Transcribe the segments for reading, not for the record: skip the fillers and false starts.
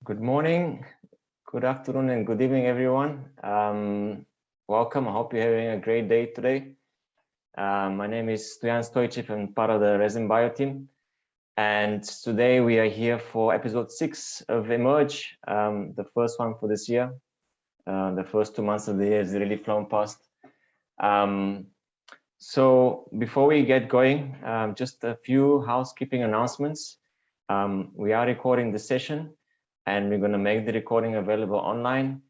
Good morning, good afternoon, and good evening, everyone. Welcome. I hope you're having a great day today. My name is Stoyan Stojcev. I'm part of the Resin Bio team. And today we are here for episode 6 of Emerge, the first one for this year. The first 2 months of the year has really flown past. So before we get going, just a few housekeeping announcements. We are recording the session, and we're going to make the recording available online.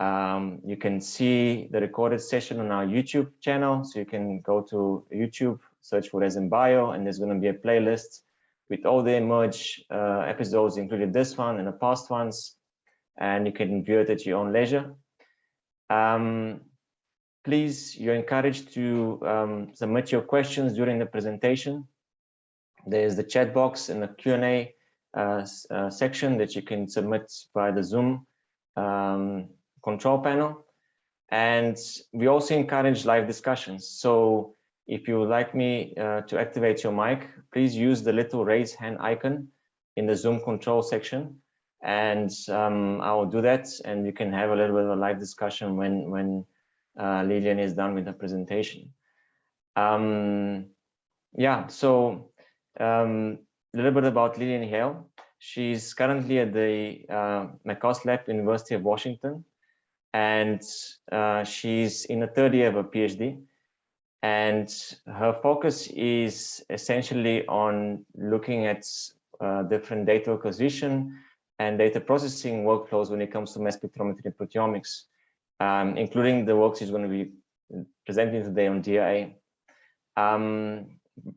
You can see the recorded session on our YouTube channel. So you can go to YouTube, search for Resin Bio, and there's going to be a playlist with all the Emerge episodes, including this one and the past ones. And you can view it at your own leisure. Please, you're encouraged to submit your questions during the presentation. There's the chat box and the Q&A section that you can submit via the Zoom control panel. And we also encourage live discussions. So if you would like me to activate your mic, please use the little raise hand icon in the Zoom control section. And I will do that. And you can have a little bit of a live discussion when Lilian is done with the presentation. Yeah, so a little bit about Lilian Heil. She's currently at the MacCoss Lab, University of Washington, and she's in the 3rd year of her PhD. And her focus is essentially on looking at different data acquisition and data processing workflows when it comes to mass spectrometry and proteomics, including the work she's going to be presenting today on DIA.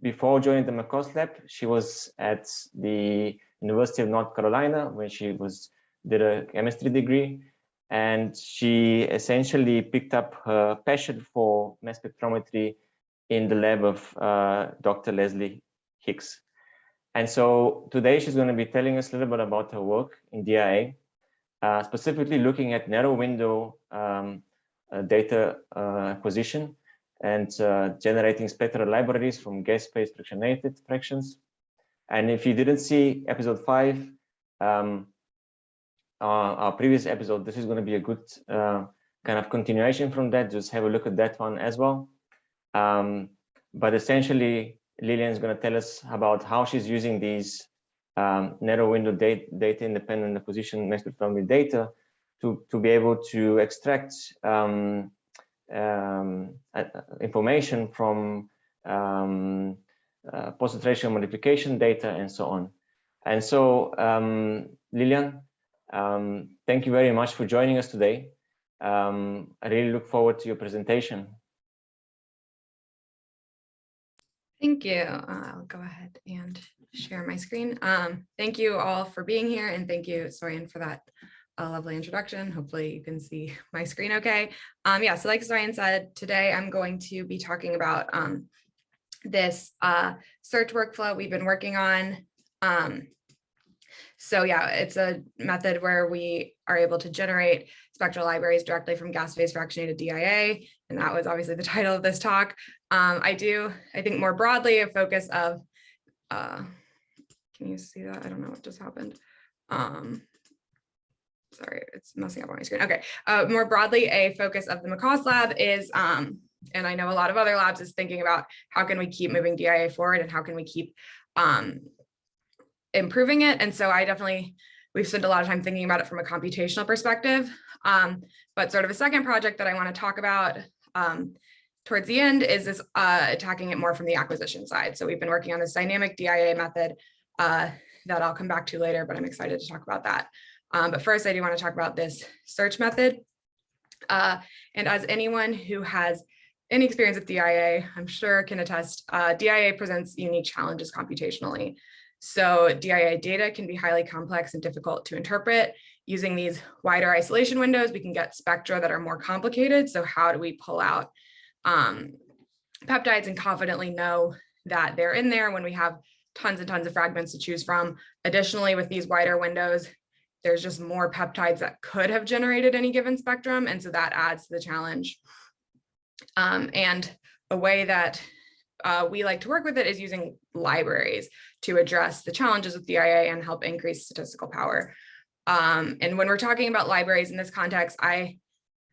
Before joining the MacCoss Lab, she was at the University of North Carolina, where she did a chemistry degree, and she essentially picked up her passion for mass spectrometry in the lab of Dr. Leslie Hicks. And so today she's going to be telling us a little bit about her work in DIA, specifically looking at narrow window data acquisition and generating spectral libraries from gas phase fractionated fractions. And if you didn't see episode 5, our previous episode, this is going to be a good kind of continuation from that. Just have a look at that one as well. But essentially, Lilian is going to tell us about how she's using these narrow window data independent acquisition mass spectrometry data to be able to extract information from post-translational modification data and so on. And so, Lilian, thank you very much for joining us today. I really look forward to your presentation. Thank you. I'll go ahead and share my screen. Thank you all for being here, and thank you, Stoyan, for that lovely introduction. Hopefully you can see my screen okay. Yeah, so like Stoyan said, today I'm going to be talking about this search workflow we've been working on. So yeah, it's a method where we are able to generate spectral libraries directly from gas phase fractionated DIA, and that was obviously the title of this talk. I think more broadly, a focus of, can you see that? I don't know what just happened. Sorry, it's messing up on my screen. Okay, more broadly, a focus of the MacCoss Lab is, and I know a lot of other labs is thinking about how can we keep moving DIA forward and how can we keep improving it. And so we've spent a lot of time thinking about it from a computational perspective. But sort of a second project that I want to talk about towards the end is this attacking it more from the acquisition side. So we've been working on this dynamic DIA method that I'll come back to later, but I'm excited to talk about that. But first, I do want to talk about this search method. And as anyone who has any experience with DIA, I'm sure can attest, DIA presents unique challenges computationally. So DIA data can be highly complex and difficult to interpret. Using these wider isolation windows, we can get spectra that are more complicated. So how do we pull out peptides and confidently know that they're in there when we have tons and tons of fragments to choose from? Additionally, with these wider windows, there's just more peptides that could have generated any given spectrum. And so that adds to the challenge. And a way that we like to work with it is using libraries to address the challenges with DIA and help increase statistical power. And when we're talking about libraries in this context, I'm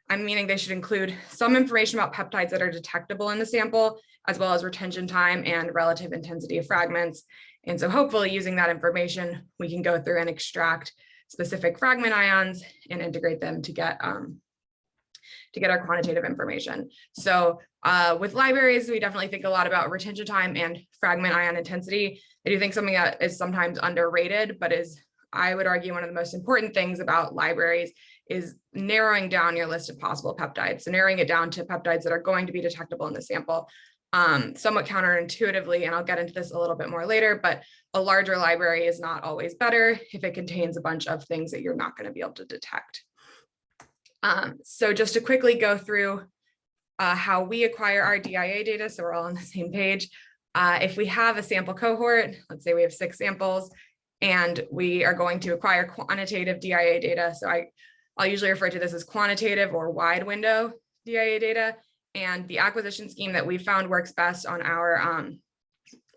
meaning they should include some information about peptides that are detectable in the sample, as well as retention time and relative intensity of fragments. And so hopefully using that information, we can go through and extract specific fragment ions and integrate them to get our quantitative information. So with libraries, we definitely think a lot about retention time and fragment ion intensity. I do think something that is sometimes underrated, but is, I would argue, one of the most important things about libraries is narrowing down your list of possible peptides. So narrowing it down to peptides that are going to be detectable in the sample. Somewhat counterintuitively, and I'll get into this a little bit more later, but a larger library is not always better if it contains a bunch of things that you're not going to be able to detect. So just to quickly go through how we acquire our DIA data, so we're all on the same page. If we have a sample cohort, let's say we have 6 samples, and we are going to acquire quantitative DIA data. So I'll usually refer to this as quantitative or wide window DIA data. And the acquisition scheme that we found works best on our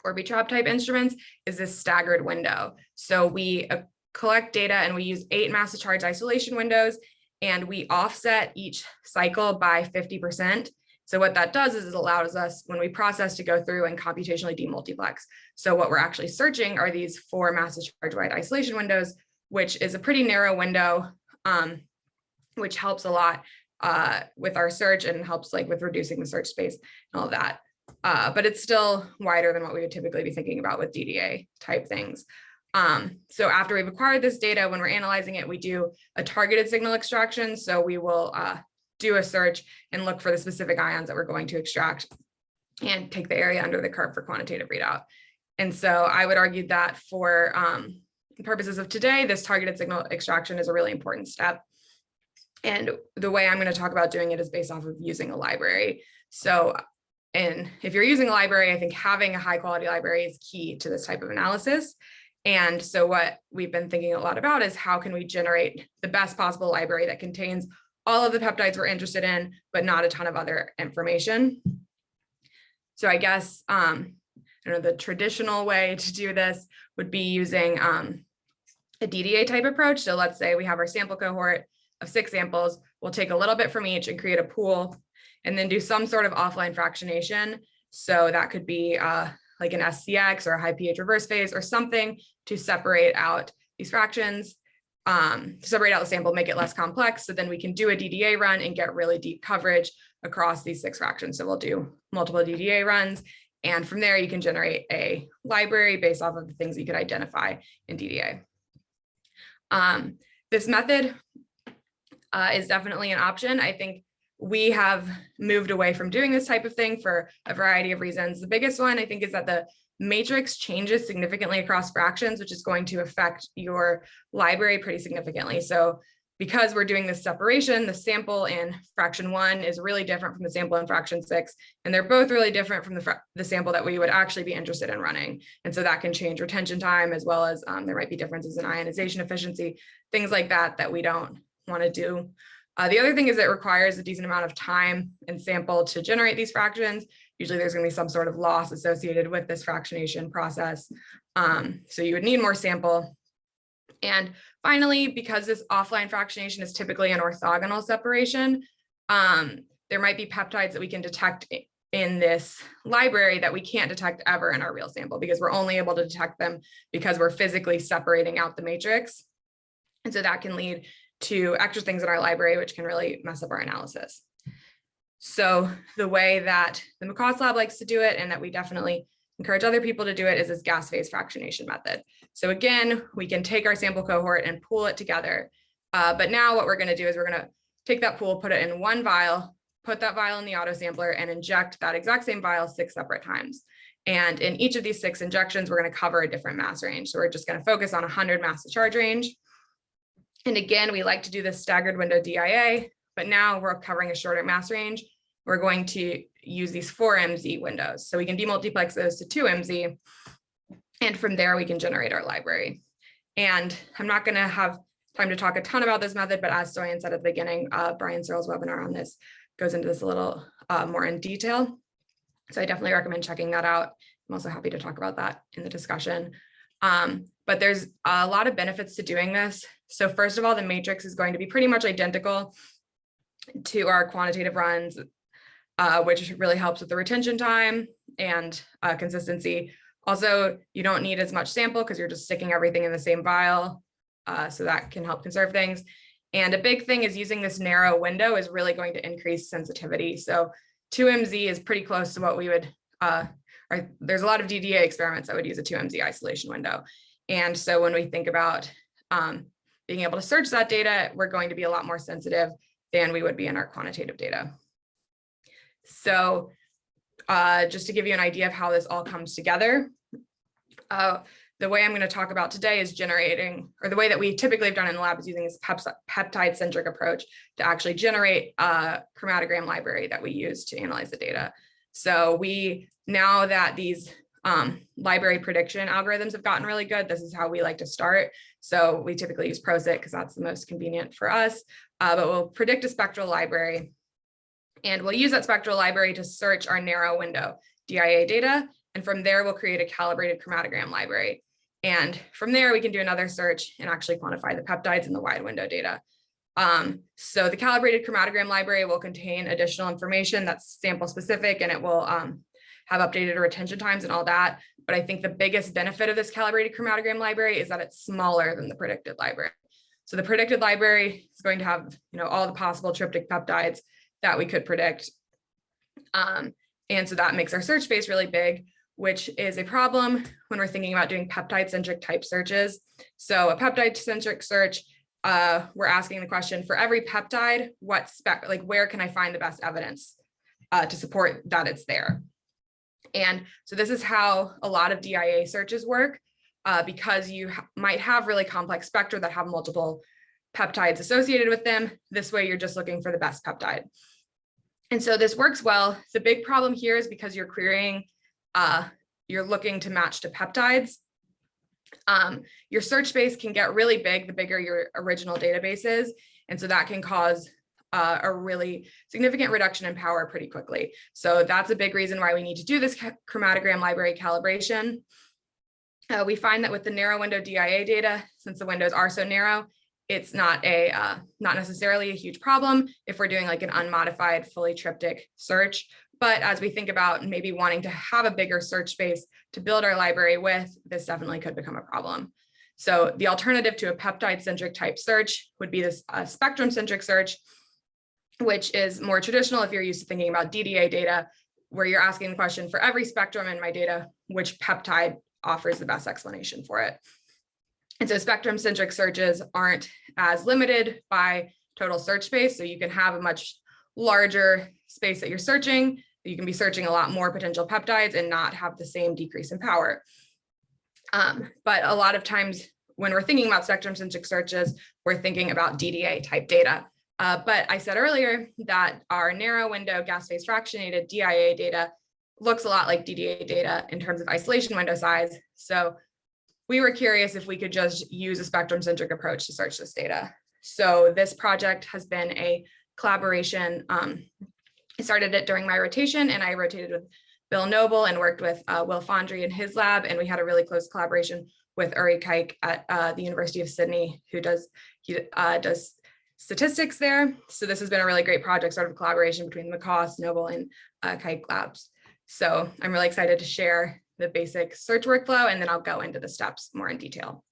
Orbitrap type instruments is this staggered window. So we collect data and we use 8 mass of charge isolation windows, and we offset each cycle by 50%. So what that does is it allows us, when we process, to go through and computationally demultiplex. So what we're actually searching are these 4 mass of charge wide isolation windows, which is a pretty narrow window, which helps a lot with our search and helps with reducing the search space and all of that. But it's still wider than what we would typically be thinking about with DDA type things. So after we've acquired this data, when we're analyzing it, we do a targeted signal extraction. So we will do a search and look for the specific ions that we're going to extract and take the area under the curve for quantitative readout. And so I would argue that for the purposes of today, this targeted signal extraction is a really important step. And the way I'm going to talk about doing it is based off of using a library. So, and if you're using a library, I think having a high quality library is key to this type of analysis. And so what we've been thinking a lot about is how can we generate the best possible library that contains all of the peptides we're interested in, but not a ton of other information. So I guess, the traditional way to do this would be using a DDA type approach. So let's say we have our sample cohort of 6 samples. We'll take a little bit from each and create a pool, and then do some sort of offline fractionation. So that could be like an SCX or a high pH reverse phase or something to separate out these fractions, to separate out the sample, make it less complex. So then we can do a DDA run and get really deep coverage across these 6 fractions. So we'll do multiple DDA runs. And from there, you can generate a library based off of the things you could identify in DDA. This method is definitely an option. I think we have moved away from doing this type of thing for a variety of reasons. The biggest one, I think, is that the matrix changes significantly across fractions, which is going to affect your library pretty significantly. So because we're doing this separation, the sample in fraction 1 is really different from the sample in fraction 6, and they're both really different from the sample that we would actually be interested in running. And so that can change retention time, as well as there might be differences in ionization efficiency, things like that that we don't want to do. The other thing is it requires a decent amount of time and sample to generate these fractions. Usually there's going to be some sort of loss associated with this fractionation process. So you would need more sample. And finally, because this offline fractionation is typically an orthogonal separation, there might be peptides that we can detect in this library that we can't detect ever in our real sample, because we're only able to detect them because we're physically separating out the matrix. And so that can lead to extra things in our library, which can really mess up our analysis. So the way that the MacCoss Lab likes to do it, and that we definitely encourage other people to do it, is this gas phase fractionation method. So again, we can take our sample cohort and pool it together. But now what we're going to do is we're going to take that pool, put it in one vial, put that vial in the autosampler, and inject that exact same vial 6 separate times. And in each of these 6 injections, we're going to cover a different mass range. So we're just going to focus on 100 mass to charge range. And again, we like to do this staggered window DIA, but now we're covering a shorter mass range. We're going to use these 4 MZ windows. So we can demultiplex those to 2 MZ. And from there, we can generate our library. And I'm not going to have time to talk a ton about this method, but as Soyan said at the beginning, Brian Searle's webinar on this goes into this a little more in detail. So I definitely recommend checking that out. I'm also happy to talk about that in the discussion. But but there's a lot of benefits to doing this. So first of all, the matrix is going to be pretty much identical to our quantitative runs, which really helps with the retention time and consistency. Also, you don't need as much sample because you're just sticking everything in the same vial. So that can help conserve things. And a big thing is using this narrow window is really going to increase sensitivity. So 2MZ is pretty close to what we would, there's a lot of DDA experiments that would use a 2MZ isolation window. And so when we think about being able to search that data, we're going to be a lot more sensitive than we would be in our quantitative data. So just to give you an idea of how this all comes together, the way I'm going to talk about today is generating, or the way that we typically have done in the lab is using this peptide-centric approach to actually generate a chromatogram library that we use to analyze the data. So now that these library prediction algorithms have gotten really good, this is how we like to start. So we typically use ProSit because that's the most convenient for us, but we'll predict a spectral library. And we'll use that spectral library to search our narrow window DIA data. And from there, we'll create a calibrated chromatogram library. And from there, we can do another search and actually quantify the peptides in the wide window data. So the calibrated chromatogram library will contain additional information that's sample specific, and it will have updated retention times and all that. But I think the biggest benefit of this calibrated chromatogram library is that it's smaller than the predicted library. So the predicted library is going to have, all the possible tryptic peptides that we could predict. And so that makes our search space really big, which is a problem when we're thinking about doing peptide-centric type searches. So a peptide-centric search, we're asking the question, for every peptide, where can I find the best evidence to support that it's there? And so this is how a lot of DIA searches work, because you might have really complex spectra that have multiple peptides associated with them. This way, you're just looking for the best peptide. And so this works well. The big problem here is because you're querying, you're looking to match to peptides. Your search space can get really big the bigger your original database is. And so that can cause a really significant reduction in power pretty quickly. So that's a big reason why we need to do this chromatogram library calibration. We find that with the narrow window DIA data, since the windows are so narrow, it's not necessarily a huge problem if we're doing like an unmodified fully tryptic search. But as we think about maybe wanting to have a bigger search space to build our library with, this definitely could become a problem. So the alternative to a peptide-centric type search would be this spectrum-centric search, which is more traditional if you're used to thinking about DDA data, where you're asking the question, for every spectrum in my data, which peptide offers the best explanation for it? And so spectrum-centric searches aren't as limited by total search space. So you can have a much larger space that you're searching. You can be searching a lot more potential peptides and not have the same decrease in power. But a lot of times when we're thinking about spectrum-centric searches, we're thinking about DDA type data. But I said earlier that our narrow window gas phase fractionated DIA data looks a lot like DDA data in terms of isolation window size. So we were curious if we could just use a spectrum-centric approach to search this data. So this project has been a collaboration. I started it during my rotation, and I rotated with Bill Noble and worked with Will Fondry in his lab, and we had a really close collaboration with Whitchhiking at the University of Sydney, who does statistics there. So this has been a really great project, sort of a collaboration between MacCoss, Noble, and Whitchhiking labs. So I'm really excited to share the basic search workflow, and then I'll go into the steps more in detail.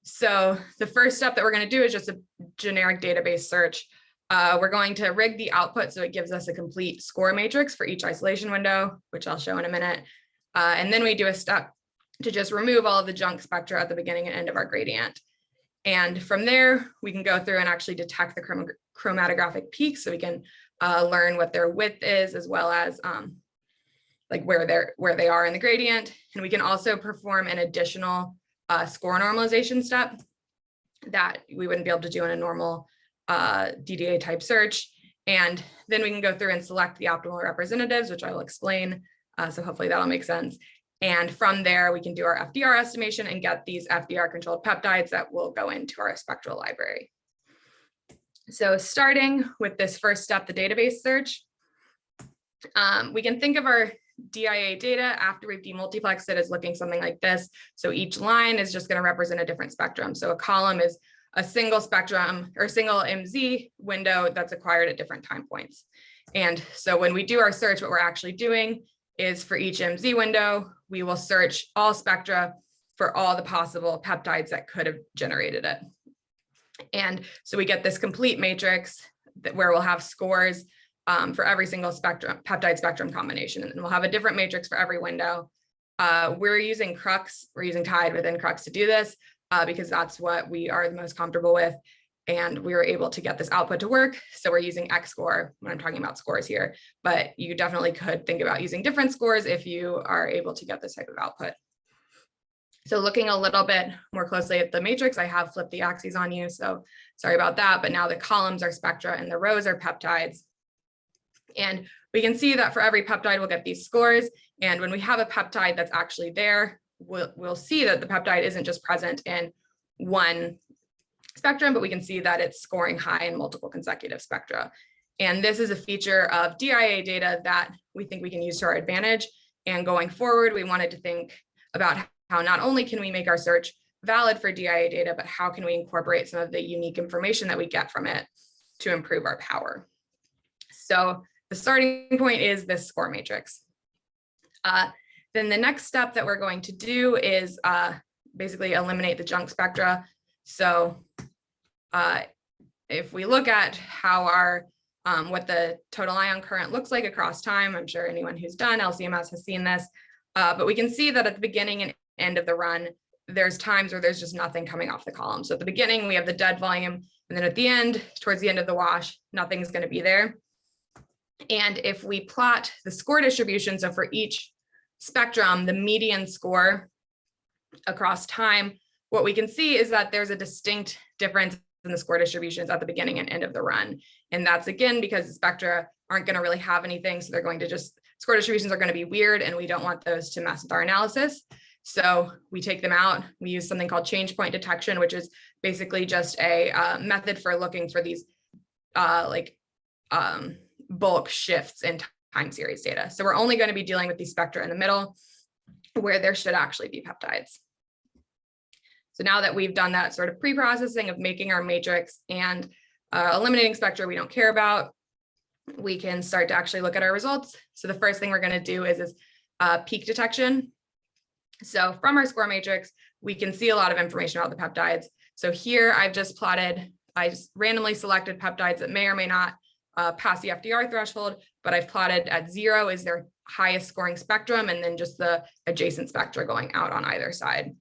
So the first step that we're going to do is just a generic database search. We're going to rig the output so it gives us a complete score matrix for each isolation window, which I'll show in a minute. And then we do a step to just remove all of the junk spectra at the beginning and end of our gradient. And from there, we can go through and actually detect the chromatographic peaks, so we can learn what their width is, as well as like where they are in the gradient. And we can also perform an additional score normalization step that we wouldn't be able to do in a normal DDA type search. And then we can go through and select the optimal representatives, which I will explain. So hopefully that'll make sense. And from there, we can do our FDR estimation and get these FDR controlled peptides that will go into our spectral library. So starting with this first step, the database search, we can think of our DIA data after we've demultiplexed it is looking something like this. So each line is just going to represent a different spectrum. So a column is a single spectrum or single MZ window that's acquired at different time points. And so when we do our search, what we're actually doing is for each MZ window, we will search all spectra for all the possible peptides that could have generated it. And so we get this complete matrix where we'll have scores for every single peptide spectrum combination, and we'll have a different matrix for every window. We're using Crux, we're using Tide within Crux to do this because that's what we are the most comfortable with, and we were able to get this output to work. So we're using X-score when I'm talking about scores here, but you definitely could think about using different scores if you are able to get this type of output. So looking a little bit more closely at the matrix, I have flipped the axes on you, so sorry about that, but now the columns are spectra and the rows are peptides. And we can see that for every peptide, we'll get these scores. And when we have a peptide that's actually there, we'll see that the peptide isn't just present in one spectrum, but we can see that it's scoring high in multiple consecutive spectra. And this is a feature of DIA data that we think we can use to our advantage. And going forward, we wanted to think about how not only can we make our search valid for DIA data, but how can we incorporate some of the unique information that we get from it to improve our power. So the starting point is this score matrix. Then the next step that we're going to do is basically eliminate the junk spectra. So if we look at how our what the total ion current looks like across time, I'm sure anyone who's done LCMS has seen this, but we can see that at the beginning and end of the run, there's times where there's just nothing coming off the column. So at the beginning, we have the dead volume, and then at the end, towards the end of the wash, nothing's going to be there. And if we plot the score distribution, so for each spectrum, the median score across time, what we can see is that there's a distinct difference in the score distributions at the beginning and end of the run. And that's again, because the spectra aren't going to really have anything. So they're going to just, score distributions are going to be weird, and we don't want those to mess with our analysis. So we take them out. We use something called Changepoint detection, which is basically just a method for looking for these bulk shifts in time series data. So we're only going to be dealing with these spectra in the middle where there should actually be peptides. So now that we've done that sort of pre-processing of making our matrix and eliminating spectra we don't care about, we can start to actually look at our results. So the first thing we're going to do is peak detection. So from our score matrix, we can see a lot of information about the peptides. So here I've just plotted, I just randomly selected peptides that may or may not pass the FDR threshold, but I've plotted at 0 is their highest scoring spectrum, and then just the adjacent spectra going out on either side.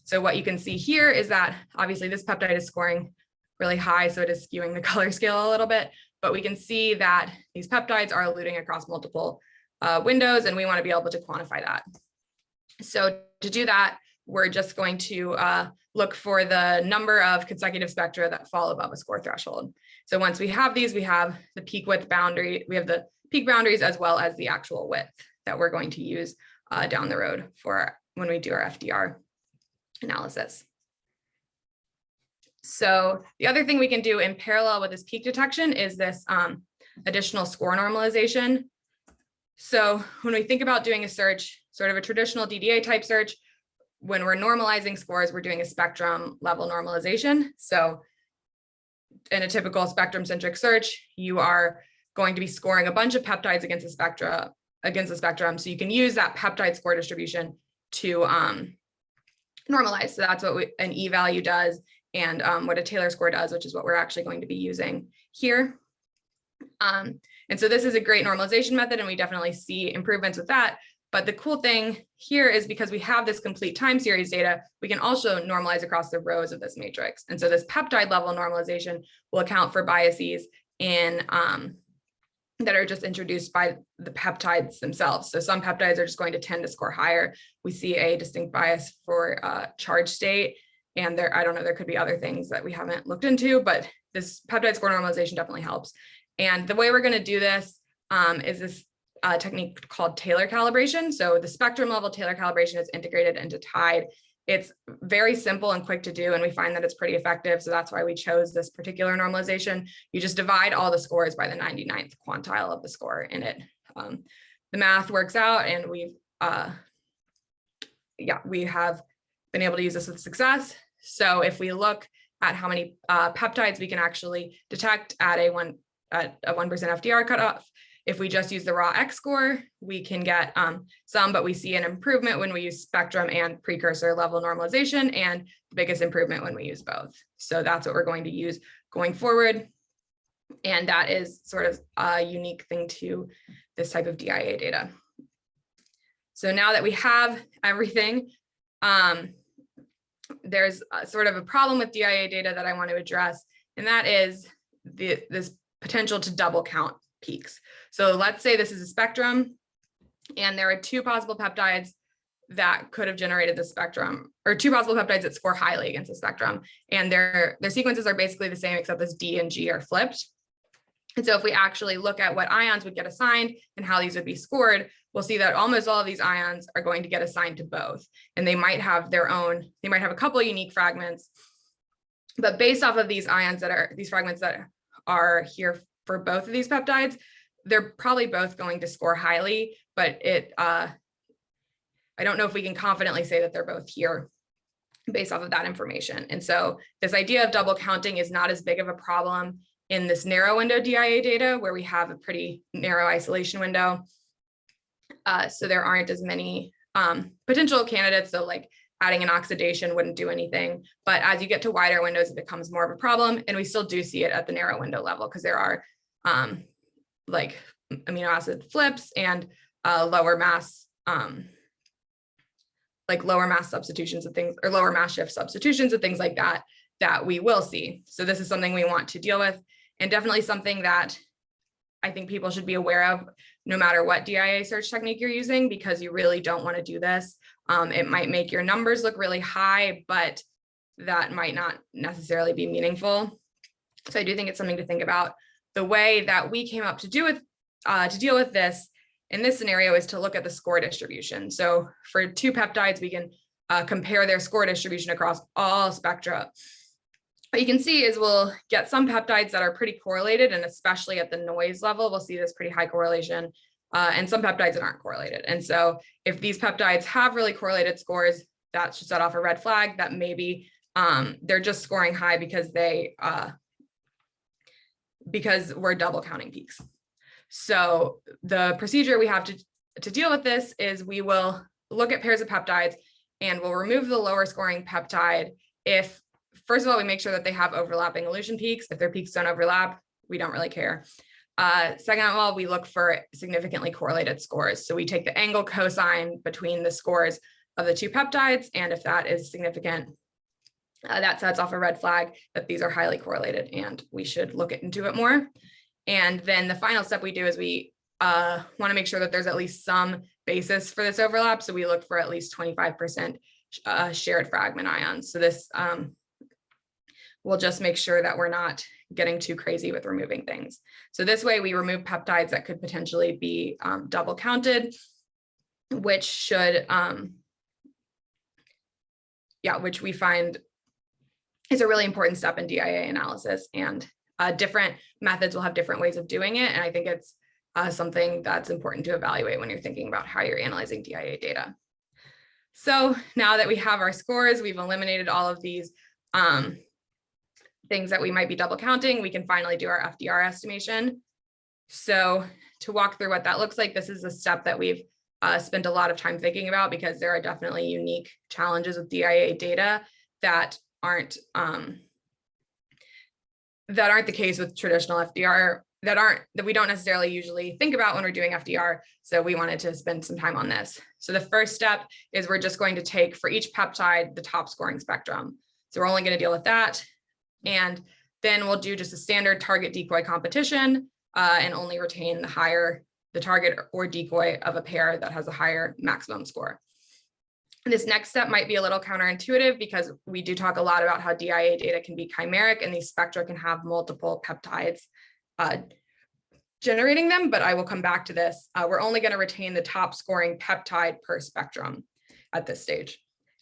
So what you can see here is that obviously this peptide is scoring really high, so it is skewing the color scale a little bit, but we can see that these peptides are eluting across multiple windows, and we want to be able to quantify that. So to do that, we're just going to look for the number of consecutive spectra that fall above a score threshold. So once we have these, we have the peak width boundary, we have the peak boundaries as well as the actual width that we're going to use down the road for when we do our FDR analysis. So the other thing we can do in parallel with this peak detection is this additional score normalization. So when we think about doing a search, sort of a traditional DDA type search, when we're normalizing scores, we're doing a spectrum level normalization. So in a typical spectrum-centric search, you are going to be scoring a bunch of peptides against the spectrum. So you can use that peptide score distribution to normalize. So that's what an E-value does, and what a Taylor score does, which is what we're actually going to be using here. And so this is a great normalization method, and we definitely see improvements with that. But the cool thing here is because we have this complete time series data, we can also normalize across the rows of this matrix. And so this peptide level normalization will account for biases in that are just introduced by the peptides themselves. So some peptides are just going to tend to score higher. We see a distinct bias for charge state. And I don't know, there could be other things that we haven't looked into, but this peptide score normalization definitely helps. And the way we're going to do this is this technique called Taylor calibration. So the spectrum level Taylor calibration is integrated into Tide. It's very simple and quick to do, and we find that it's pretty effective. So that's why we chose this particular normalization. You just divide all the scores by the 99th quantile of the score in it. the math works out, and we have been able to use this with success. So if we look at how many peptides we can actually detect at a 1% FDR cutoff, if we just use the raw X score, we can get some, but we see an improvement when we use spectrum and precursor level normalization, and the biggest improvement when we use both. So that's what we're going to use going forward. And that is sort of a unique thing to this type of DIA data. So now that we have everything, there's sort of a problem with DIA data that I want to address, and that is this potential to double count peaks. So let's say this is a spectrum, and there are two possible peptides that could have generated the spectrum, or two possible peptides that score highly against the spectrum, and their sequences are basically the same, except this D and G are flipped. And so if we actually look at what ions would get assigned and how these would be scored, we'll see that almost all of these ions are going to get assigned to both. And they might have their own, they might have a couple of unique fragments, but based off of these ions these fragments that are here for both of these peptides, they're probably both going to score highly, but I don't know if we can confidently say that they're both here based off of that information. And so this idea of double counting is not as big of a problem in this narrow window DIA data, where we have a pretty narrow isolation window. So there aren't as many potential candidates. So like adding an oxidation wouldn't do anything. But as you get to wider windows, it becomes more of a problem. And we still do see it at the narrow window level, because there are like amino acid flips and lower mass substitutions of things, or lower mass shift substitutions of things like that, that we will see. So this is something we want to deal with, and definitely something that I think people should be aware of no matter what DIA search technique you're using, because you really don't want to do this. It might make your numbers look really high, but that might not necessarily be meaningful. So I do think it's something to think about. The way that we came up to deal with this in this scenario is to look at the score distribution. So for two peptides, we can compare their score distribution across all spectra. What you can see is we'll get some peptides that are pretty correlated, and especially at the noise level, we'll see this pretty high correlation, and some peptides that aren't correlated. And so if these peptides have really correlated scores, that should set off a red flag that maybe they're just scoring high because we're double counting peaks. So the procedure we have to deal with this is we will look at pairs of peptides, and we'll remove the lower scoring peptide if, first of all, we make sure that they have overlapping elution peaks. If their peaks don't overlap, we don't really care. Second of all, we look for significantly correlated scores. So we take the angle cosine between the scores of the two peptides, and if that is significant, that sets off a red flag that these are highly correlated and we should look into it more. And then the final step we do is we want to make sure that there's at least some basis for this overlap. So we look for at least 25% shared fragment ions. So this we'll just make sure that we're not getting too crazy with removing things. So this way we remove peptides that could potentially be double counted, which should, which we find is a really important step in DIA analysis, and different methods will have different ways of doing it. And I think it's something that's important to evaluate when you're thinking about how you're analyzing DIA data. So now that we have our scores, we've eliminated all of these things that we might be double counting, we can finally do our FDR estimation. So to walk through what that looks like, this is a step that we've spent a lot of time thinking about, because there are definitely unique challenges with DIA data that aren't the case with traditional FDR, that we don't necessarily usually think about when we're doing FDR. So we wanted to spend some time on this. So the first step is we're just going to take for each peptide the top scoring spectrum. So we're only going to deal with that. And then we'll do just a standard target decoy competition and only retain the target or decoy of a pair that has a higher maximum score. This next step might be a little counterintuitive, because we do talk a lot about how DIA data can be chimeric, and these spectra can have multiple peptides generating them, but I will come back to this. We're only going to retain the top scoring peptide per spectrum at this stage.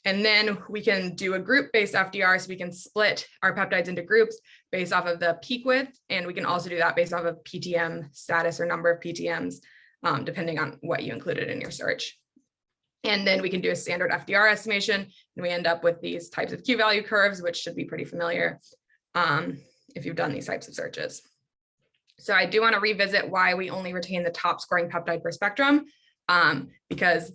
And then we can do a group-based FDR, so we can split our peptides into groups based off of the peak width, and we can also do that based off of PTM status or number of PTMs. depending on what you included in your search. And then we can do a standard FDR estimation, and we end up with these types of Q-value curves, which should be pretty familiar if you've done these types of searches. So I do want to revisit why we only retain the top scoring peptide per spectrum, because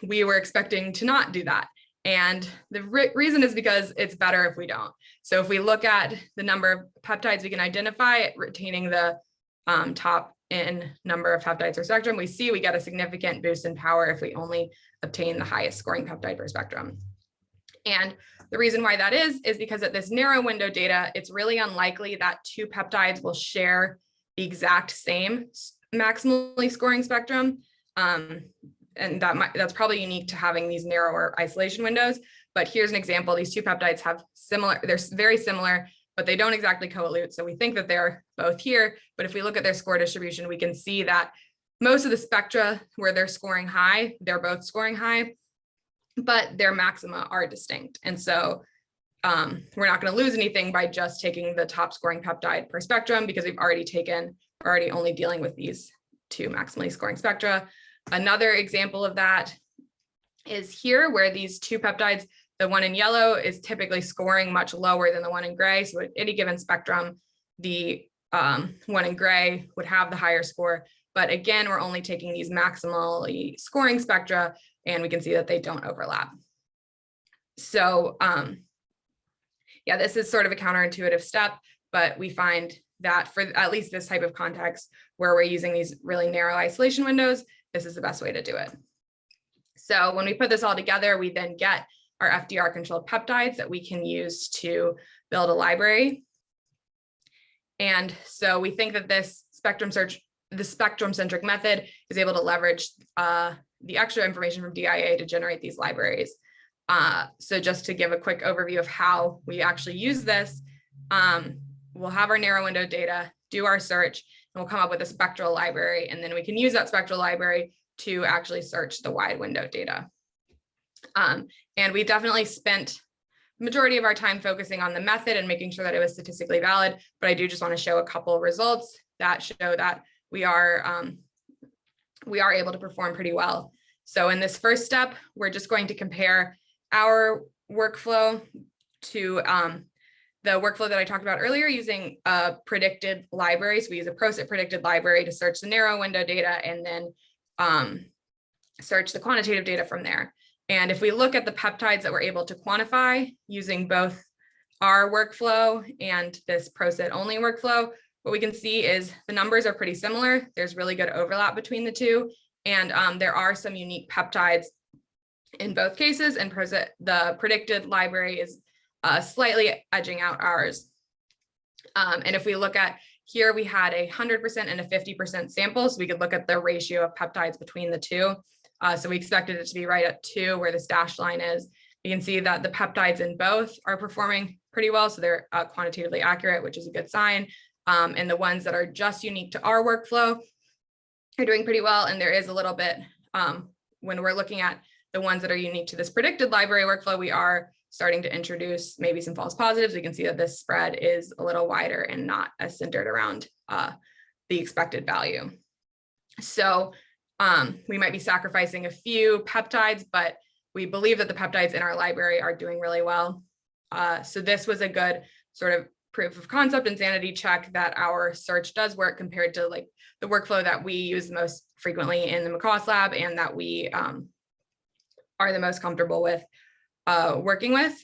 we were expecting to not do that. And the reason is because it's better if we don't. So if we look at the number of peptides we can identify, retaining the top in number of peptides per spectrum, we see we get a significant boost in power if we only obtain the highest scoring peptide per spectrum. And the reason why that is because at this narrow window data, it's really unlikely that two peptides will share the exact same maximally scoring spectrum. And that's probably unique to having these narrower isolation windows. But here's an example. These two peptides have they're very similar, but they don't exactly coalute. So we think that they're both here. But if we look at their score distribution, we can see that most of the spectra where they're scoring high, they're both scoring high, but their maxima are distinct. And so we're not going to lose anything by just taking the top scoring peptide per spectrum, because we're already only dealing with these two maximally scoring spectra. Another example of that is here, where these two peptides, the one in yellow is typically scoring much lower than the one in gray. So at any given spectrum, the one in gray would have the higher score. But again, we're only taking these maximally scoring spectra, and we can see that they don't overlap. So yeah, this is sort of a counterintuitive step, but we find that for at least this type of context where we're using these really narrow isolation windows, this is the best way to do it. So when we put this all together, we then get our FDR controlled peptides that we can use to build a library. And so we think that this spectrum-centric method is able to leverage the extra information from DIA to generate these libraries. So just to give a quick overview of how we actually use this, we'll have our narrow window data, do our search, and we'll come up with a spectral library, and then we can use that spectral library to actually search the wide window data. And we definitely spent the majority of our time focusing on the method and making sure that it was statistically valid, but I do just want to show a couple of results that show that we are able to perform pretty well. So in this first step, we're just going to compare our workflow to the workflow that I talked about earlier using a predicted library. So we use a ProSit predicted library to search the narrow window data and then search the quantitative data from there. And if we look at the peptides that we're able to quantify using both our workflow and this ProSit only workflow, what we can see is the numbers are pretty similar. There's really good overlap between the two. And there are some unique peptides in both cases, and ProSit, the predicted library, is slightly edging out ours. And if we look at here, we had 100% and a 50% sample, so we could look at the ratio of peptides between the two. So we expected it to be right at 2, where this dashed line is. You can see that the peptides in both are performing pretty well, so they're quantitatively accurate, which is a good sign. And the ones that are just unique to our workflow are doing pretty well. And there is a little bit, when we're looking at the ones that are unique to this predicted library workflow, we are starting to introduce maybe some false positives. We can see that this spread is a little wider and not as centered around the expected value. So we might be sacrificing a few peptides, but we believe that the peptides in our library are doing really well. So this was a good sort of proof of concept and sanity check that our search does work compared to like the workflow that we use most frequently in the MacCoss Lab and that we are the most comfortable with working with.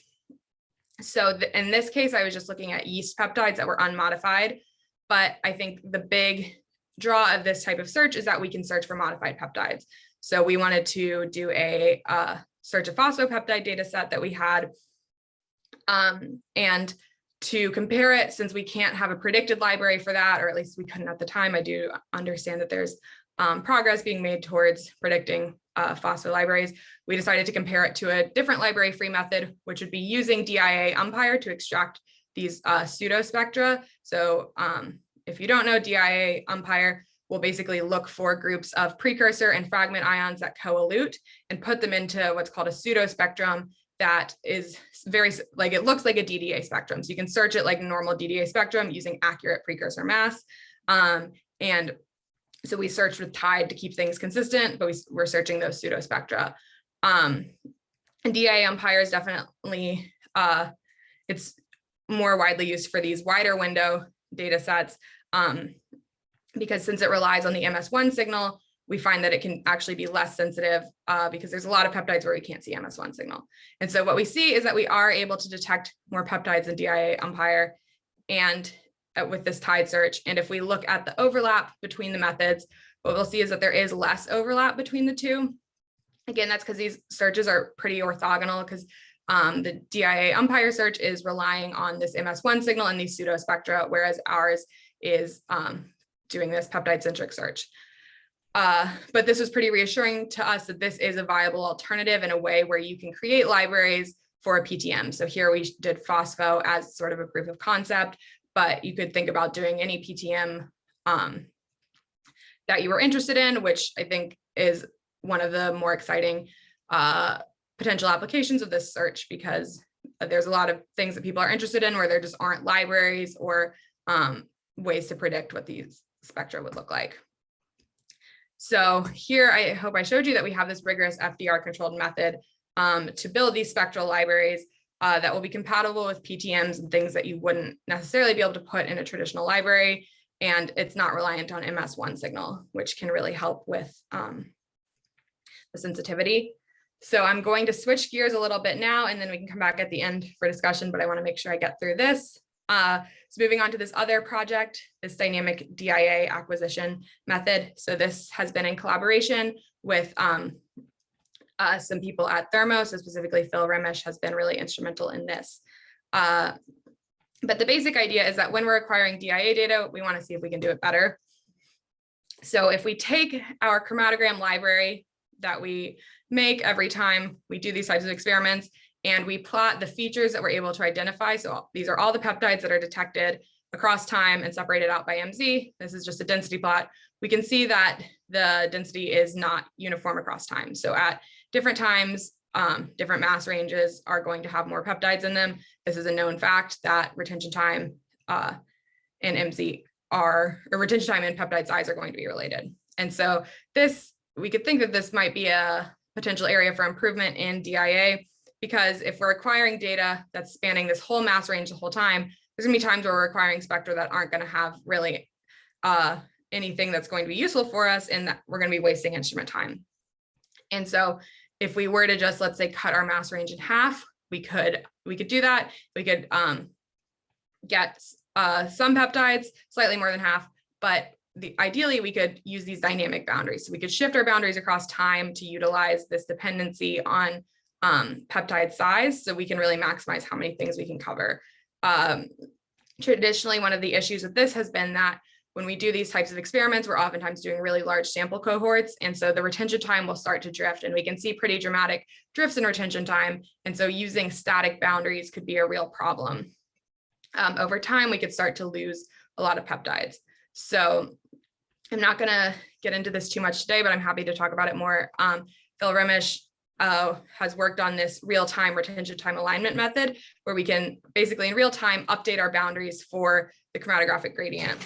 So in this case, I was just looking at yeast peptides that were unmodified, but I think the big draw of this type of search is that we can search for modified peptides. So we wanted to do a search of phosphopeptide data set that we had, and to compare it, since we can't have a predicted library for that, or at least we couldn't at the time. I do understand that there's progress being made towards predicting phospho libraries. We decided to compare it to a different library-free method, which would be using DIA umpire to extract these pseudo spectra. So if you don't know, DIA umpire will basically look for groups of precursor and fragment ions that coalute and put them into what's called a pseudo spectrum that is very, like, it looks like a DDA spectrum. So you can search it like normal DDA spectrum using accurate precursor mass. And So we searched with tide to keep things consistent, but we're searching those pseudospectra. And DIA umpire is definitely, it's more widely used for these wider window data sets, because since it relies on the MS1 signal, we find that it can actually be less sensitive because there's a lot of peptides where we can't see MS1 signal. And so what we see is that we are able to detect more peptides in DIA umpire and with this tide search. And if we look at the overlap between the methods, what we'll see is that there is less overlap between the two. Again, that's because these searches are pretty orthogonal, because the DIA umpire search is relying on this MS1 signal and these pseudospectra, whereas ours is doing this peptide-centric search. But this was pretty reassuring to us that this is a viable alternative in a way where you can create libraries for a PTM. So here we did phospho as sort of a proof of concept, but you could think about doing any PTM that you were interested in, which I think is one of the more exciting potential applications of this search, because there's a lot of things that people are interested in where there just aren't libraries or ways to predict what these spectra would look like. So here, I hope I showed you that we have this rigorous FDR controlled method to build these spectral libraries that will be compatible with PTMs and things that you wouldn't necessarily be able to put in a traditional library. And it's not reliant on MS1 signal, which can really help with the sensitivity. So I'm going to switch gears a little bit now, and then we can come back at the end for discussion, but I want to make sure I get through this. So moving on to this other project, this dynamic DIA acquisition method. So this has been in collaboration with some people at Thermo, so specifically Phil Remish has been really instrumental in this. But the basic idea is that when we're acquiring DIA data, we want to see if we can do it better. So if we take our chromatogram library that we make every time we do these types of experiments, and we plot the features that we're able to identify. So these are all the peptides that are detected across time and separated out by MZ. This is just a density plot. We can see that the density is not uniform across time. So at different times, different mass ranges are going to have more peptides in them. This is a known fact that retention time and MZ or retention time and peptide size are going to be related. And so this, we could think that this might be a potential area for improvement in DIA, because if we're acquiring data that's spanning this whole mass range the whole time, there's gonna be times where we're acquiring spectra that aren't gonna have really anything that's going to be useful for us, and that we're gonna be wasting instrument time. And so if we were to just, let's say, cut our mass range in half, we could do that. We could get some peptides, slightly more than half, but ideally we could use these dynamic boundaries. So we could shift our boundaries across time to utilize this dependency on peptide size, so we can really maximize how many things we can cover. Traditionally, one of the issues with this has been that when we do these types of experiments, we're oftentimes doing really large sample cohorts, and so the retention time will start to drift, and we can see pretty dramatic drifts in retention time. And so using static boundaries could be a real problem. Over time, we could start to lose a lot of peptides. So I'm not going to get into this too much today, but I'm happy to talk about it more. Phil Remish has worked on this real-time retention time alignment method, where we can basically in real time update our boundaries for the chromatographic gradient.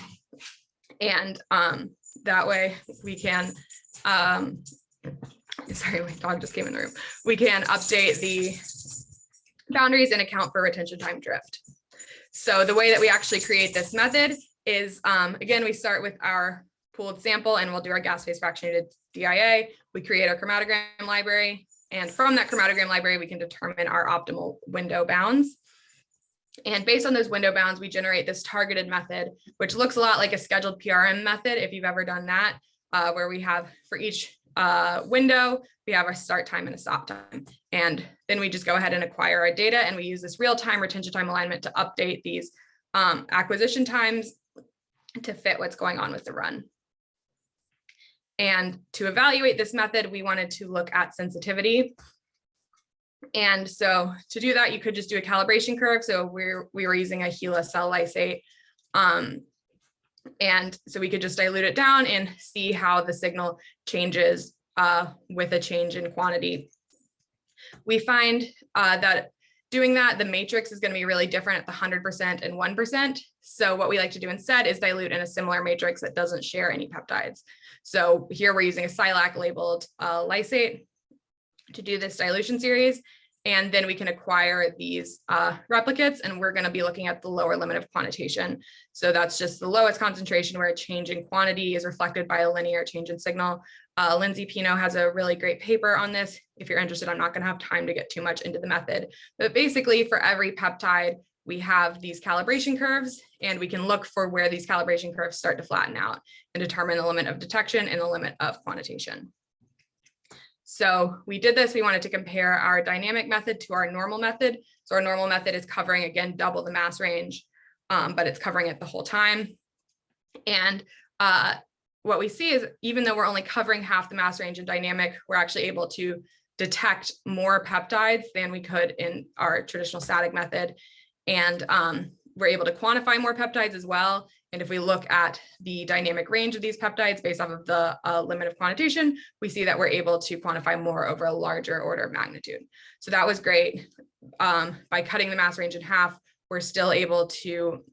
And that way we can, sorry, my dog just came in the room. We can update the boundaries and account for retention time drift. So the way that we actually create this method is, again, we start with our pooled sample and we'll do our gas phase fractionated DIA. We create our chromatogram library. And from that chromatogram library, we can determine our optimal window bounds. And based on those window bounds, we generate this targeted method, which looks a lot like a scheduled PRM method, if you've ever done that, where we have for each window, we have a start time and a stop time. And then we just go ahead and acquire our data, and we use this real-time retention time alignment to update these acquisition times to fit what's going on with the run. And to evaluate this method, we wanted to look at sensitivity. And so to do that, you could just do a calibration curve. So we were using a HeLa cell lysate. And so we could just dilute it down and see how the signal changes with a change in quantity. We find that doing that, the matrix is going to be really different at the 100% and 1%. So what we like to do instead is dilute in a similar matrix that doesn't share any peptides. So here we're using a Silac labeled lysate to do this dilution series. And then we can acquire these replicates, and we're going to be looking at the lower limit of quantitation. So that's just the lowest concentration where a change in quantity is reflected by a linear change in signal. Lindsay Pino has a really great paper on this. If you're interested, I'm not going to have time to get too much into the method, but basically for every peptide, we have these calibration curves, and we can look for where these calibration curves start to flatten out and determine the limit of detection and the limit of quantitation. So we did this, we wanted to compare our dynamic method to our normal method. So our normal method is covering, again, double the mass range, but it's covering it the whole time. And what we see is, even though we're only covering half the mass range in dynamic, we're actually able to detect more peptides than we could in our traditional static method. And we're able to quantify more peptides as well. And if we look at the dynamic range of these peptides based off of the limit of quantitation, we see that we're able to quantify more over a larger order of magnitude. So that was great. By cutting the mass range in half, we're still able to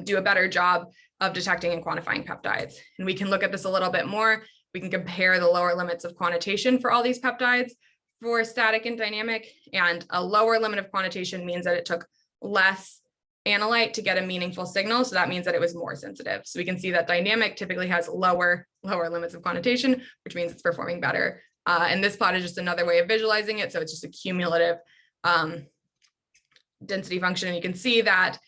do a better job of detecting and quantifying peptides. And we can look at this a little bit more. We can compare the lower limits of quantitation for all these peptides for static and dynamic. And a lower limit of quantitation means that it took less analyte to get a meaningful signal. So that means that it was more sensitive. So we can see that dynamic typically has lower limits of quantitation, which means it's performing better. And this plot is just another way of visualizing it. So it's just a cumulative density function. And you can see that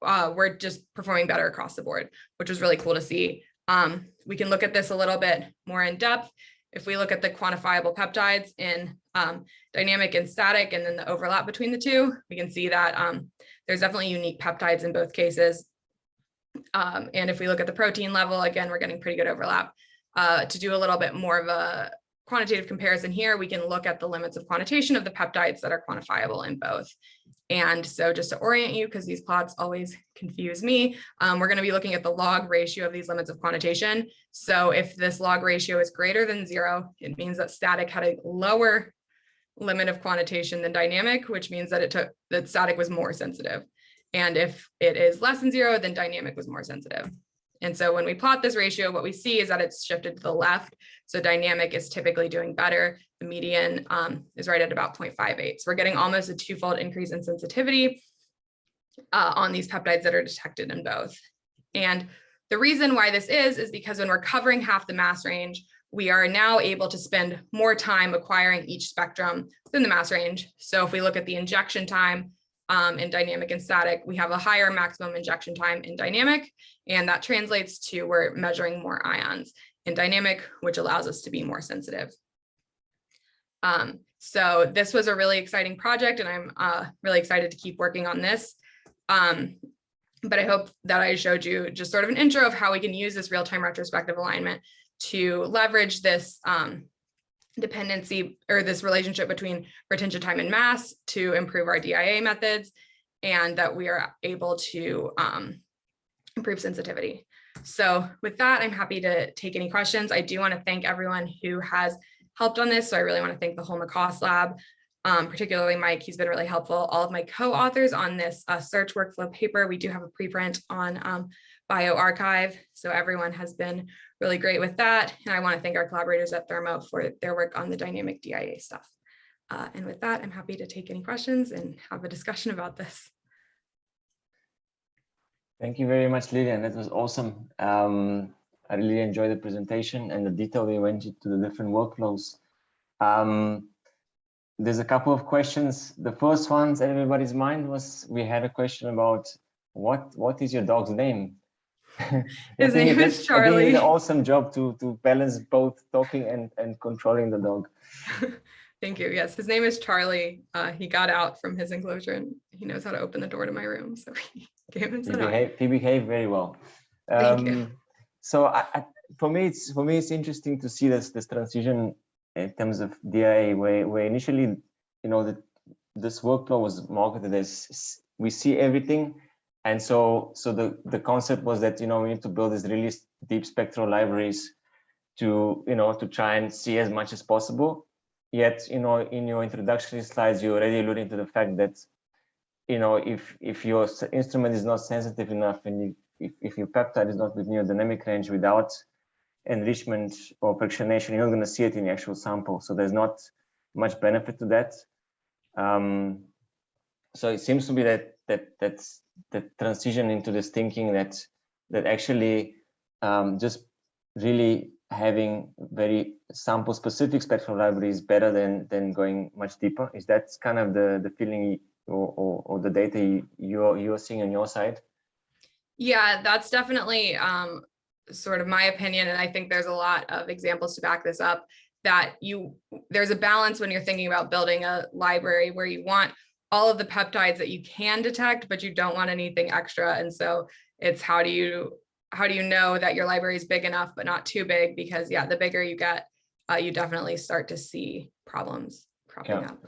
we're just performing better across the board, which was really cool to see. We can look at this a little bit more in depth. If we look at the quantifiable peptides in dynamic and static, and then the overlap between the two, we can see that there's definitely unique peptides in both cases. And if we look at the protein level, again, we're getting pretty good overlap. To do a little bit more of a quantitative comparison here, we can look at the limits of quantitation of the peptides that are quantifiable in both. And so just to orient you, because these plots always confuse me, we're going to be looking at the log ratio of these limits of quantitation. So if this log ratio is greater than 0, it means that static had a lower limit of quantitation than dynamic, which means that static was more sensitive. And if it is less than 0, then dynamic was more sensitive. And so when we plot this ratio, what we see is that it's shifted to the left. So dynamic is typically doing better. The median is right at about 0.58. So we're getting almost a 2-fold increase in sensitivity on these peptides that are detected in both. And the reason why this is because when we're covering half the mass range, we are now able to spend more time acquiring each spectrum within the mass range. So if we look at the injection time in dynamic and static, we have a higher maximum injection time in dynamic, and that translates to we're measuring more ions in dynamic, which allows us to be more sensitive. So this was a really exciting project, and I'm really excited to keep working on this. But I hope that I showed you just sort of an intro of how we can use this real-time retrospective alignment to leverage this dependency, or this relationship between retention time and mass, to improve our DIA methods, and that we are able to improve sensitivity. So with that, I'm happy to take any questions. I do want to thank everyone who has helped on this. So I really want to thank the whole MacCoss Lab, particularly Mike. He's been really helpful. All of my co-authors on this search workflow paper. We do have a preprint on bioRxiv, so everyone has been really great with that. And I want to thank our collaborators at Thermo for their work on the dynamic DIA stuff. And with that, I'm happy to take any questions and have a discussion about this. Thank you very much, Lilian. That was awesome. I really enjoyed the presentation and the detail we went into the different workflows. There's a couple of questions. The first ones in everybody's mind was, we had a question about what is your dog's name? His name is Charlie. I think you did an awesome job to balance both talking and controlling the dog. Thank you. Yes, his name is Charlie. He got out from his enclosure and he knows how to open the door to my room. So he came and said he behaved very well. Thank you. So for me, it's interesting to see this transition in terms of DIA, where initially, this workflow was marketed as we see everything. And so the concept was that, we need to build these really deep spectral libraries to try and see as much as possible. Yet, in your introductory slides, you're already alluding to the fact that, if your instrument is not sensitive enough and if your peptide is not within your dynamic range without enrichment or fractionation, you're not going to see it in the actual sample. So there's not much benefit to that. So it seems to be that's the transition into this thinking that actually just really having very sample specific spectral library is better than going much deeper. Is that kind of the feeling or the data you're seeing on your side? Yeah, that's definitely sort of my opinion. And I think there's a lot of examples to back this up, that there's a balance when you're thinking about building a library where you want all of the peptides that you can detect, but you don't want anything extra. And so it's how do you know that your library is big enough, but not too big? Because yeah, the bigger you get, you definitely start to see problems cropping up.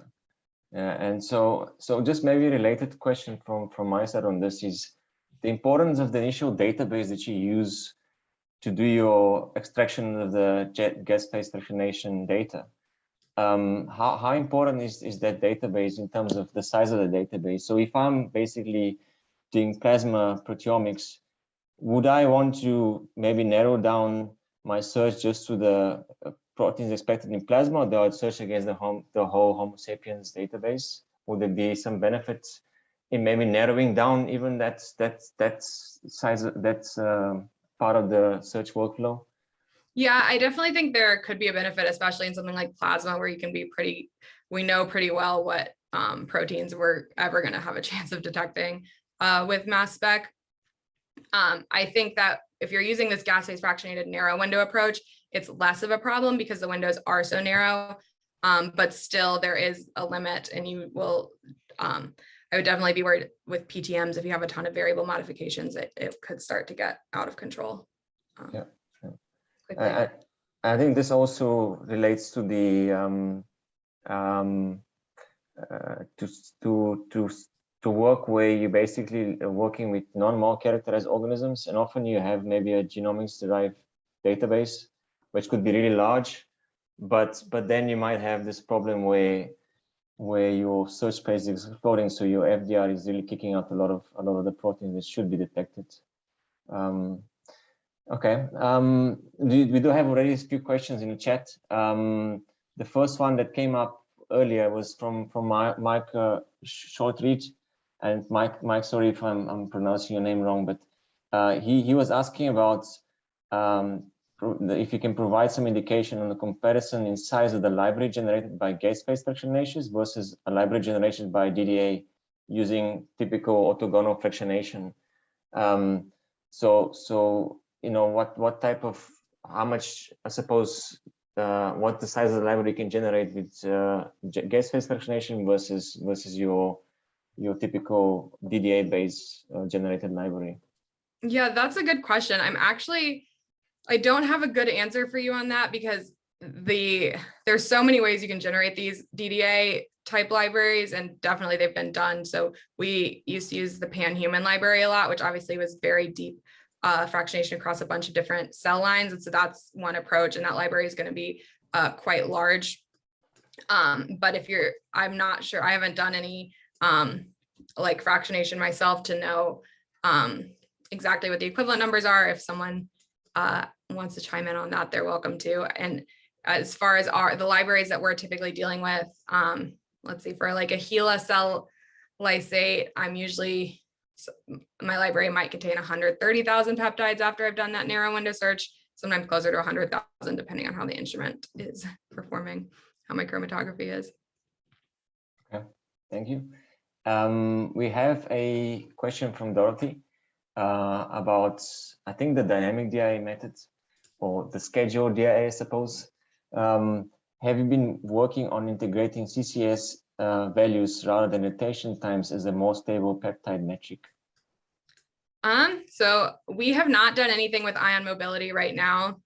Yeah, and so just maybe a related question from my side on this is the importance of the initial database that you use to do your extraction of the gas phase fractionation data. How important is that database in terms of the size of the database? So if I'm basically doing plasma proteomics, would I want to maybe narrow down my search just to the proteins expected in plasma, or do I search against the whole Homo sapiens database? Would there be some benefits in maybe narrowing down even that size, that's part of the search workflow? Yeah, I definitely think there could be a benefit, especially in something like plasma, where you can be we know pretty well what proteins we're ever going to have a chance of detecting with mass spec. I think that if you're using this gas phase fractionated narrow window approach, it's less of a problem because the windows are so narrow, but still there is a limit, and you will, I would definitely be worried with PTMs if you have a ton of variable modifications, it could start to get out of control. Yeah. I think this also relates to the to work where you basically are working with non-more characterized organisms, and often you have maybe a genomics derived database, which could be really large, but then you might have this problem where your search space is exploding, so your FDR is really kicking out a lot of the proteins that should be detected. Okay, we do have already a few questions in the chat. The first one that came up earlier was from Mike Shortreach, and Mike, sorry if I'm pronouncing your name wrong, but he was asking about if you can provide some indication on the comparison in size of the library generated by gate-based fractionations versus a library generated by DDA using typical orthogonal fractionation. So you know, what type of, how much, I suppose, what the size of the library can generate with gas phase fractionation versus your typical DDA based generated library? Yeah, that's a good question. I don't have a good answer for you on that, because there's so many ways you can generate these DDA type libraries, and definitely they've been done. So we used to use the pan-human library a lot, which obviously was very deep fractionation across a bunch of different cell lines. And so that's one approach, and that library is going to be quite large. But I'm not sure, I haven't done any like fractionation myself to know exactly what the equivalent numbers are. If someone wants to chime in on that, they're welcome to. And as far as the libraries that we're typically dealing with, let's see, for like a HeLa cell lysate, my library might contain 130,000 peptides after I've done that narrow window search, sometimes closer to 100,000, depending on how the instrument is performing, how my chromatography is. Okay, thank you. We have a question from Dorothy about, I think, the dynamic DIA method, or the scheduled DIA, I suppose. Have you been working on integrating CCS values rather than rotation times as a more stable peptide metric? So we have not done anything with ion mobility right now.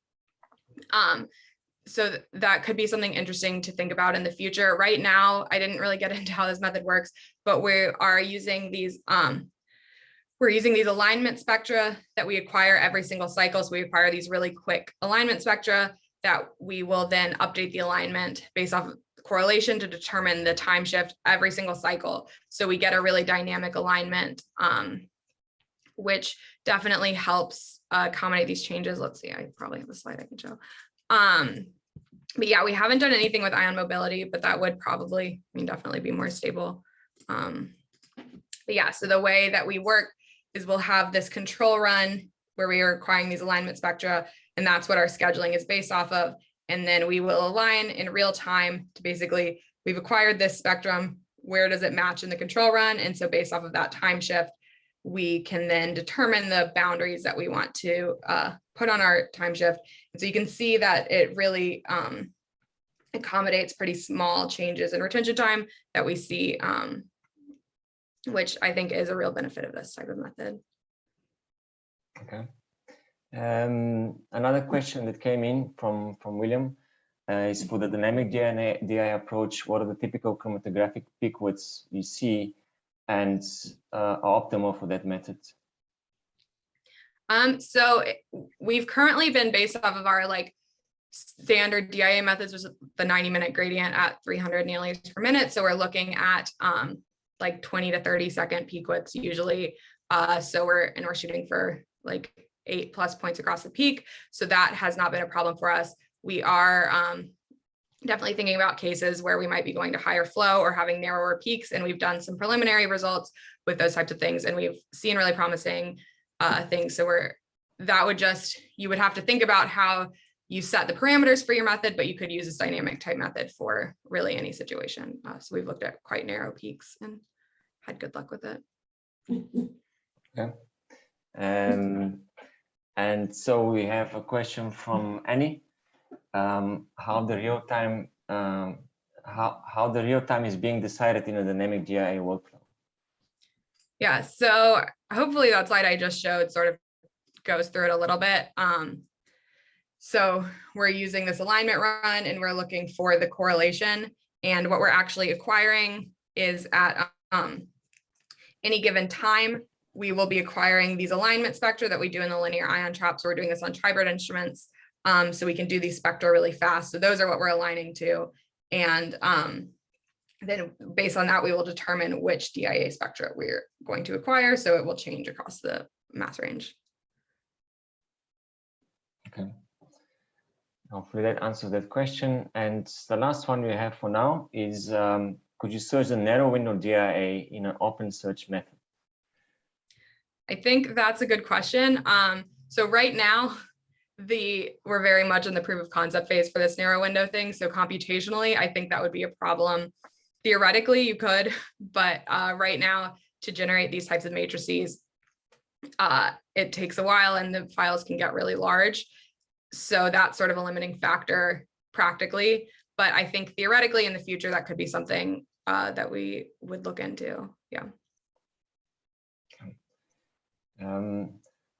So that could be something interesting to think about in the future. Right now, I didn't really get into how this method works, but we're using these alignment spectra that we acquire every single cycle. So we acquire these really quick alignment spectra that we will then update the alignment based off of correlation to determine the time shift every single cycle. So we get a really dynamic alignment which definitely helps accommodate these changes. Let's see, I probably have a slide I can show. But yeah, we haven't done anything with ion mobility, but that would probably, definitely be more stable. But yeah, so the way that we work is we'll have this control run where we are requiring these alignment spectra, and that's what our scheduling is based off of. And then we will align in real time to basically, we've acquired this spectrum, where does it match in the control run? And so based off of that time shift, we can then determine the boundaries that we want to put on our time shift. And so you can see that it really accommodates pretty small changes in retention time that we see, which I think is a real benefit of this type of method. Okay. Another question that came in from William is for the dynamic DIA approach, what are the typical chromatographic peak widths you see and are optimal for that method? So we've currently been based off of our standard DIA methods, was the 90-minute gradient at 300 nanometers per minute. So we're looking at 20 to 30 second peak widths usually. So we're shooting for 8+ points across the peak. So that has not been a problem for us. We are definitely thinking about cases where we might be going to higher flow or having narrower peaks. And we've done some preliminary results with those types of things. And we've seen really promising things. So you would have to think about how you set the parameters for your method, but you could use this dynamic type method for really any situation. So we've looked at quite narrow peaks and had good luck with it. Okay. And so we have a question from Annie. How the real time is being decided in a dynamic DIA workflow? Yeah, so hopefully that slide I just showed sort of goes through it a little bit. So we're using this alignment run and we're looking for the correlation, and what we're actually acquiring is at any given time, we will be acquiring these alignment spectra that we do in the linear ion trap. So we're doing this on tribrid instruments. So we can do these spectra really fast. So those are what we're aligning to. And then based on that, we will determine which DIA spectra we're going to acquire. So it will change across the mass range. Okay. Hopefully that answers that question. And the last one we have for now is, could you search the narrow window DIA in an open search method? I think that's a good question. So right now, we're very much in the proof of concept phase for this narrow window thing. So computationally, I think that would be a problem. Theoretically, you could, but right now, to generate these types of matrices, it takes a while and the files can get really large. So that's sort of a limiting factor practically. But I think theoretically in the future, that could be something that we would look into. Yeah.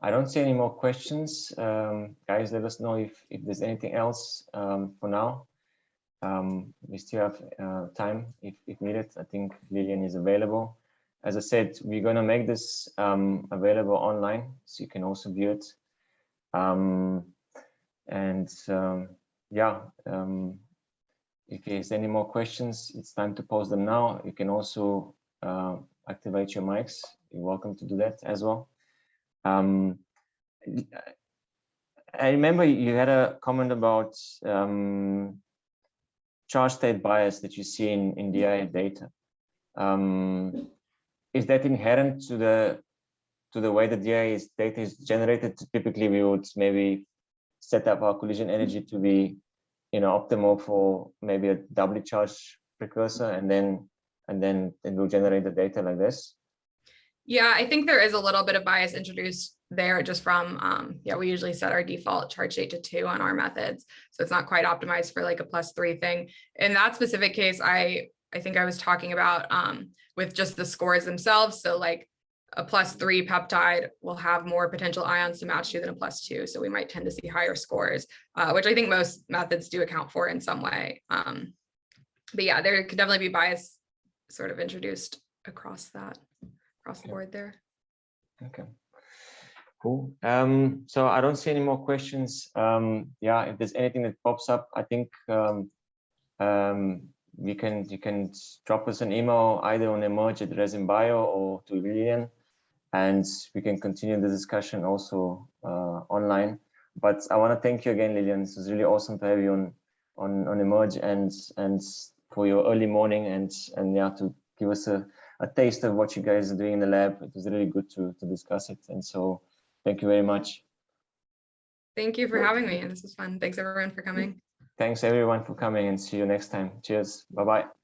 I don't see any more questions. Guys, let us know if there's anything else for now. We still have time if needed. I think Lilian is available. As I said, we're going to make this available online, so you can also view it. If there's any more questions, it's time to post them now. You can also activate your mics. You're welcome to do that as well. I remember you had a comment about charge state bias that you see in DIA data. Is that inherent to the way the DIA data is generated? Typically, we would maybe set up our collision energy to be, optimal for maybe a doubly charged precursor, and then we'll generate the data like this. Yeah, I think there is a little bit of bias introduced there just from, we usually set our default charge state to 2 on our methods. So it's not quite optimized for like a +3 thing. In that specific case, I think I was talking about with just the scores themselves. So like a +3 peptide will have more potential ions to match to than a +2. So we might tend to see higher scores, which I think most methods do account for in some way. But yeah, there could definitely be bias sort of introduced across the board there. Okay, cool. So I don't see any more questions. If there's anything that pops up, I think you can drop us an email either on emerge@resinbio or to Lilian, and we can continue the discussion also online. But I want to thank you again, Lilian. This was really awesome to have you on Emerge and for your early morning and yeah, to give us a taste of what you guys are doing in the lab. It was really good to discuss it. And so thank you very much. Thank you for having me. This was fun. Thanks everyone for coming. Thanks everyone for coming, and see you next time. Cheers. Bye-bye.